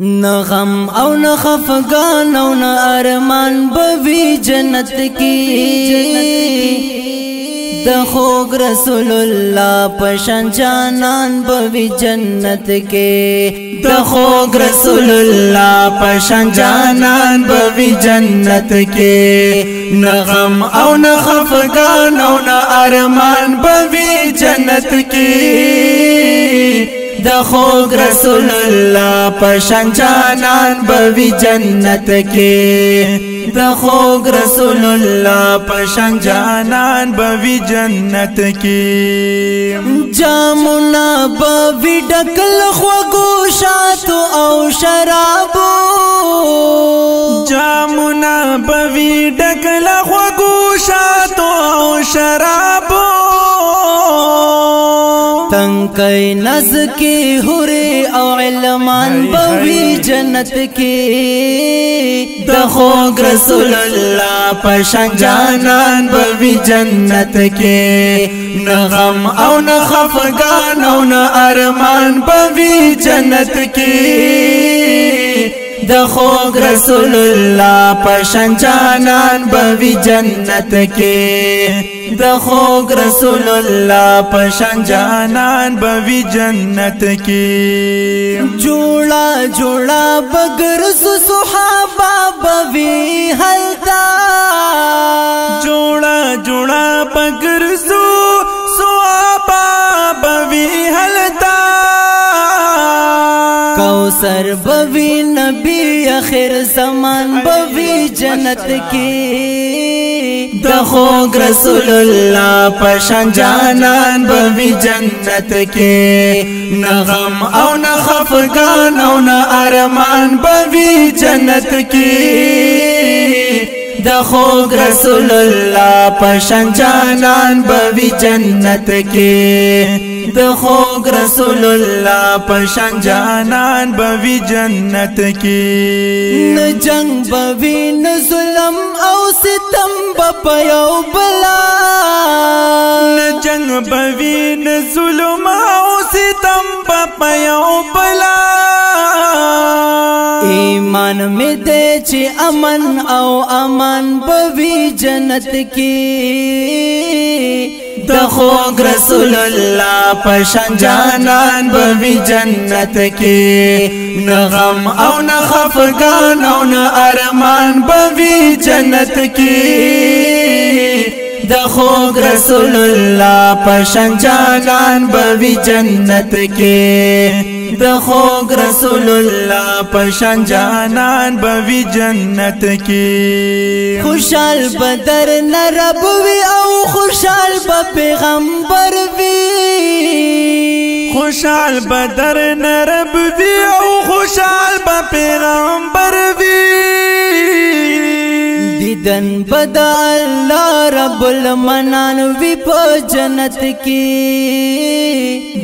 نه غم او نه خفگان او نه ارمان بوی جنت کی د خوږ رسول الله پشان جانان بوی جنت کې د خوږ رسول الله پشان جانان بوی جنت کې نه غم او نه خفگان او نه ارمان بوی جنت کې د خوږ رسول الله پشان جانان بوی جنت کې د خوږ رسول الله پشان جانان بوی جنت کې جامنا بوی ډکل خوږو شاتو او شرابو جامنا بوی ډکل خوږو شاتو او شرابو تنکای نز کی حوری او علمان بوی جنت کی د خوږ رسول الله پشان جانان بوی جنت کی نه غم او نه خفگان او نه ارمان بوی جنت کی د خوږ رسول الله پشان جانان بوی جنت کی د خوږ رسول الله پشان جانان بوی جنت کی جوړا جوړا بغیر صحابه بوی حلتا جوړا جوړا بغیر صحابه بوی حلتا کوثر بوی نبی اخر زمان بوی جنت کی د خوږ رسول الله پشان جانان بوی جنت کی نه غم او نه خفگان او نه ارمان بوی جنت کی د خوږ رسول الله پشان جانان بوی جنت کی د خوږ رسول الله پشان جانان بوی جنت کی نه جنگ بوی نه ظلم او ستم بپیو بلا نه جنگ بوی نه ظلم او ستم بپیو بلا ایمان می دے چی امن او امان بوی جنت کی د خوږ رسول الله پشان جانان بوی جنت کی نه غم او نه خفگان او نه ارمان بوی جنت کی د خوږ رسول الله پشان جانان بوی جنت کی د خوږ رسول الله پشان جانان بوی جنت کی خوشال بدر نربوی او خوشال پیغمبر وی خوشال بدر نربوی او خوشال پیغمبر وی دیدن بدا الله رب المنان وی په جنت کی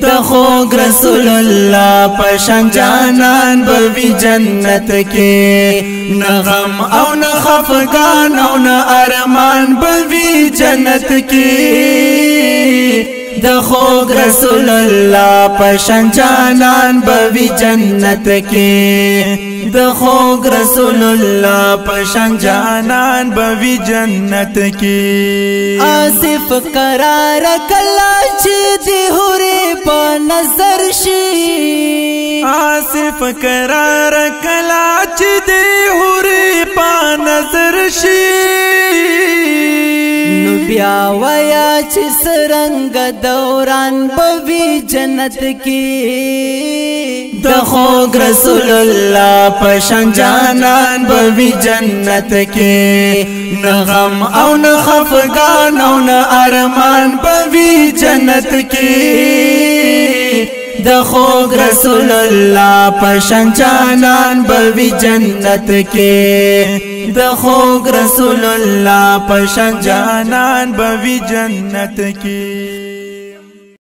د خوږ رسول الله پشان جانان بوی جنت کی نه غم او نه خفگان او نه ارمان بوی جنت کی د خوږ رسول الله پشان جانان بوی جنت کی د خوږ رسول الله پشان جانان بوی جنت کی آصف قرار کلا چې دی حوری په نظر شي آصف قرار کلا چې دی حوری په نظر شي نو بیا ویا چې سرنګ دوران بوی جنت کی د خوږ رسول الله پشان جانان بوی جنت کی نه غم او نه خفگان او نه ارمان بوی جنت کی د خوږ رسول الله پشان جانان بوی جنت کی د خوږ رسول الله پشان جانان بوی جنت کی